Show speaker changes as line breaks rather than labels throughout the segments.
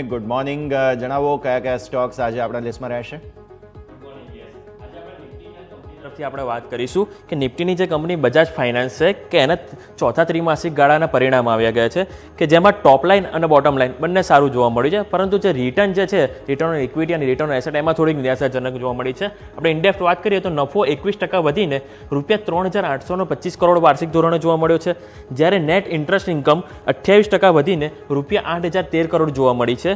Amit, good morning. જણાવો કયા કયા સ્ટોક્સ આજે આપણા લિસ્ટમાં રહેશે?
તરફથી આપણે વાત કરીશું કે નિફ્ટીની જે કંપની બજાજ ફાઇનાન્સ છે કે એના ચોથા ત્રિમાસિક ગાળાના પરિણામ આવ્યા ગયા છે કે જેમાં ટોપ લાઇન અને બોટમ લાઇન બંને સારું જોવા મળ્યું છે, પરંતુ જે રિટર્ન જે છે, રિટર્ન ઓન ઇક્વિટી અને રિટર્ન ઓન એસેટ, એમાં થોડીક નિરાશાજનક જોવા મળી છે. આપણે ઇન્ડેક્સ વાત કરીએ તો નફો 21% વધીને ₹3,825 કરોડ વાર્ષિક ધોરણે જોવા મળ્યો છે, જ્યારે નેટ ઇન્ટરેસ્ટ ઇન્કમ 28% વધીને ₹8,013 કરોડ જોવા મળી છે.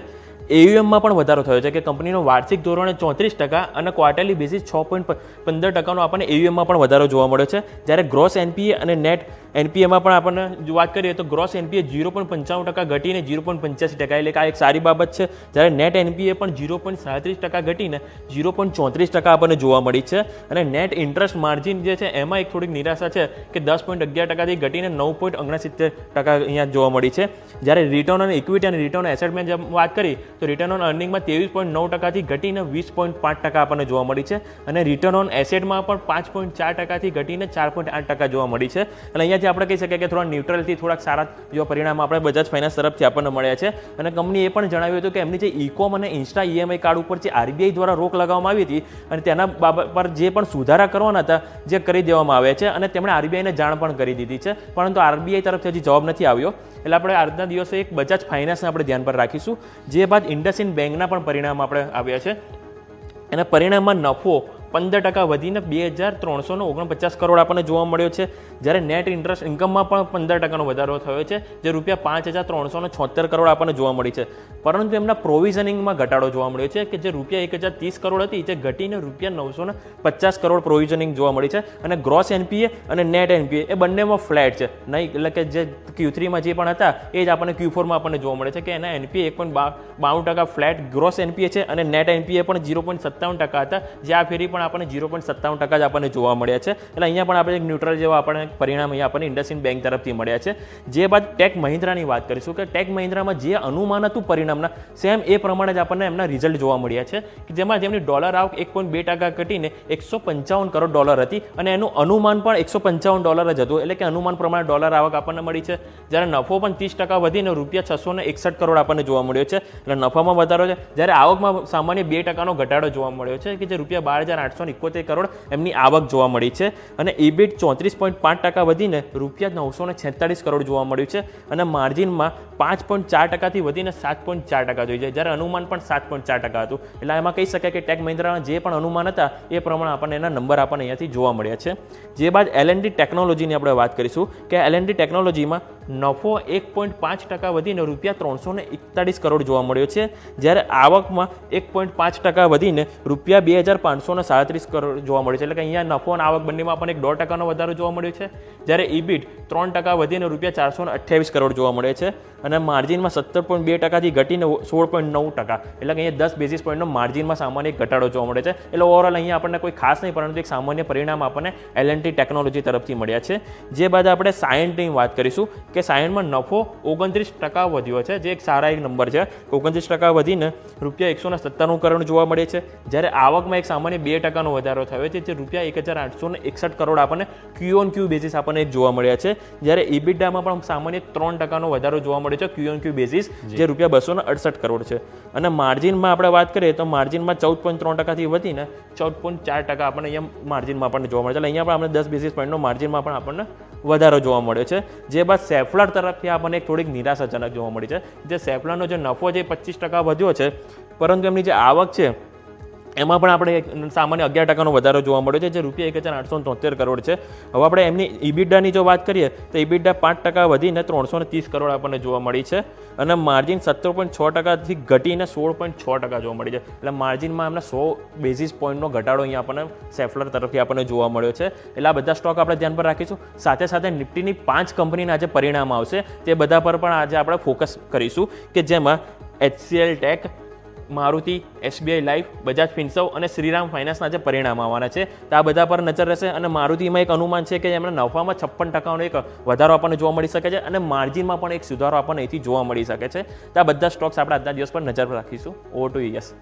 AUMમાં પણ વધારો થયો છે કે કંપનીનો વાર્ષિક ધોરણે 34% અને ક્વાર્ટરલી બેસિસ 6.15%નો આપણને AUMમાં પણ વધારો જોવા મળ્યો છે, જ્યારે ગ્રોસ NPA અને નેટ NPAમાં પણ આપણને જો વાત કરીએ તો ગ્રોસ NPA 0.95% ઘટીને 0.85%, એટલે કે આ એક સારી બાબત છે, જ્યારે નેટ NPA પણ 0.37% ઘટીને 0.34% આપણને જોવા મળી છે. અને નેટ ઇન્ટરેસ્ટ માર્જિન જે છે એમાં એક થોડીક નિરાશા છે કે 10.11%થી ઘટીને 9.69% અહીંયા જોવા મળી છે, જ્યારે રિટર્ન ઓન ઇક્વિટી અને રિટર્ન ઓન એસેટમાં જેમ વાત કરી તો રિટર્ન ઓન અર્નિંગમાં 23.9%થી ઘટીને 20.5% આપણને જોવા મળી છે, અને રિટર્ન ઓન એસેટમાં પણ 5.4%થી ઘટીને 4.8% જોવા મળી છે. અને અહીંયાથી આપણે કહી શકીએ કે થોડા ન્યુટ્રલથી થોડાક સારા જેવા પરિણામ આપણે બજાજ ફાઇનાન્સ તરફથી આપણને મળ્યા છે. અને કંપનીએ એ પણ જણાવ્યું હતું કે એમની જે ઇકોમ અને ઇન્સ્ટા EMI કાર્ડ ઉપર જે RBI દ્વારા રોક લગાવવામાં આવી હતી અને તેના બાબત પર જે પણ સુધારા કરવાના હતા જે કરી દેવામાં આવ્યા છે, અને તેમણે RBIને જાણ પણ કરી દીધી છે, પરંતુ RBI તરફથી હજી જવાબ નથી આવ્યો. એટલે આપણે આજના દિવસે એક બજાજ ફાઇનાન્સને આપણે ધ્યાન પર રાખીશું. જે બાદ IndusInd બેંકના પણ પરિણામ આપણે આવ્યા છે, અને પરિણામમાં નફો 15% વધીને 2,349 કરોડ આપણને જોવા મળ્યો છે, જ્યારે નેટ ઇન્ટરેસ્ટ ઇન્કમમાં પણ 15%નો વધારો થયો છે, જે ₹5,376 કરોડ આપણને જોવા મળી છે. પરંતુ એમના પ્રોવિઝનિંગમાં ઘટાડો જોવા મળ્યો છે કે જે ₹1,030 કરોડ હતી જે ઘટીને ₹950 કરોડ પ્રોવિઝનિંગ જોવા મળી છે, અને ગ્રોસ NPA અને નેટ NPA એ બંનેમાં ફ્લેટ છે નહીં, એટલે કે જે Q3માં જે પણ હતા એ જ આપણને Q4માં આપણને જોવા મળે છે કે એના NPA 1.92% ફ્લેટ ગ્રોસ NPA છે, અને નેટ NPA પણ 0.57% હતા, જે આ ફેરી આપણને 0.57% જ આપણને જોવા મળ્યા છે. એટલે અહીંયા પણ આપણે એક ન્યુટ્રલ જેવા આપણને પરિણામ અહીંયા આપણને IndusInd બેંક તરફથી મળ્યા છે. જે બાદ ટેક મહિન્દ્રાની વાત કરીશું કે ટેક મહિન્દ્રામાં જે અનુમાન હતું પરિણામના સેમ એ પ્રમાણે જ આપણને એમના રિઝલ્ટ જોવા મળ્યા છે કે જેમાં જેમની ડોલર આવક 1.2% ઘટીને $155 કરોડ હતી, અને એનું અનુમાન પણ $155 જ હતું, એટલે કે અનુમાન પ્રમાણે ડોલર આવક આપણને મળી છે, જ્યારે નફો પણ 30% વધીને ₹661 કરોડ આપણને જોવા મળ્યો છે, એટલે નફામાં વધારો છે, જ્યારે આવકમાં સામાન્ય 2%નો ઘટાડો જોવા મળ્યો છે કે જે ₹12,871 કરોડ એમની આવક જોવા મળી છે, અને EBIT 34.5% વધીને ₹946 કરોડ જોવા મળ્યું છે, અને માર્જિનમાં 5.4%થી વધીને 7.4% જોઈ જાય, જ્યારે અનુમાન પણ 7.4% હતું. એટલે એમાં કહી શકાય કે ટેક મહિન્દ્રાના જે પણ અનુમાન હતા એ પ્રમાણે આપણને એના નંબર આપણને અહીંયાથી જોવા મળ્યા છે. જે બાદ L&T ટેકનોલોજીની આપણે વાત કરીશું કે L&T ટેકનોલોજીમાં નફો 1.5% વધીને ₹341 કરોડ જોવા મળ્યો છે, જ્યારે આવકમાં 1.5% વધીને ₹2,537 કરોડ જોવા મળ્યો છે, એટલે કે અહીંયા નફો અને આવક બંનેમાં પણ 1.5%નો વધારો જોવા મળ્યો છે, જ્યારે EBIT 3% વધીને ₹428 કરોડ જોવા મળે છે, અને માર્જિનમાં 17.2%થી ઘટીને 16.9%, એટલે કે અહીંયા 10 બેઝિસ પોઈન્ટનો માર્જિનમાં સામાન્ય ઘટાડો જોવા મળે છે. એટલે ઓવરઓલ અહીંયા આપણને કોઈ ખાસ નહીં, પરંતુ એક સામાન્ય પરિણામ આપણને L&T ટેકનોલોજી તરફથી મળ્યા છે. જે બાદ આપણે સાયન્ટની વાત કરીશું કે સાયન્ટમાં નફો 29% વધ્યો છે, જે એક સારા એક નંબર છે. 29% વધીને ₹197 કરોડ જોવા મળે છે, જ્યારે આવકમાં એક સામાન્ય 2%નો વધારો થયો છે, જે ₹1,861 કરોડ આપણને Q-on-Q બેઝિસ આપણને જોવા મળ્યા છે, જ્યારે EBITDAમાં પણ સામાન્ય 3%નો વધારો જોવા મળ્યો છે Q-on-Q બેઝિસ, જે ₹268 કરોડ છે, અને માર્જિનમાં આપણે વાત કરીએ તો માર્જિનમાં 14.3%થી વધીને 14.4% આપણને અહીંયા માર્જિનમાં આપણને જોવા મળે છે. એટલે અહીંયા પણ આપણે 10 બેઝિસ પોઈન્ટનો માર્જિનમાં પણ આપણને વધારો જોવા મળ્યો છે. જે બાદ સેફલર તરફથી આપણને એક થોડીક નિરાશાજનક જોવા મળી છે, જે સેફલરનો જે નફો જે 25% વધ્યો છે, પરંતુ એમની જે આવક છે એમાં પણ આપણે સામાન્ય 11%નો વધારો જોવા મળ્યો છે, જે ₹1,873 કરોડ છે. હવે આપણે એમની EBITDAની જો વાત કરીએ તો EBITDA 5% વધીને 330 કરોડ આપણને જોવા મળી છે, અને માર્જિન 17.6%થી ઘટીને 16.6% જોવા મળી છે. એટલે માર્જિનમાં એમને 100 બેઝિસ પોઈન્ટનો ઘટાડો અહીંયા આપણને સેફલર તરફથી આપણને જોવા મળ્યો છે. એટલે આ બધા સ્ટોક આપણે ધ્યાન પર રાખીશું. સાથે સાથે નિફ્ટીની 5 કંપનીના આજે પરિણામ આવશે તે બધા પર પણ આજે આપણે ફોકસ કરીશું, કે જેમાં HCL tech, Maruti, SBI life, Bajaj Finserv અને શ્રીરામ ફાઇનાન્સના જે પરિણામ આવવાના છે તો આ બધા પર નજર રહેશે. અને મારુતિમાં એક અનુમાન છે કે એમના નફામાં 56%નો એક વધારો આપણને જોવા મળી શકે છે, અને માર્જિનમાં પણ એક સુધારો આપણને અહીંથી જોવા મળી શકે છે. તો આ બધા સ્ટોક્સ આપણે આજના દિવસ પર નજર રાખીશું. Over to yes.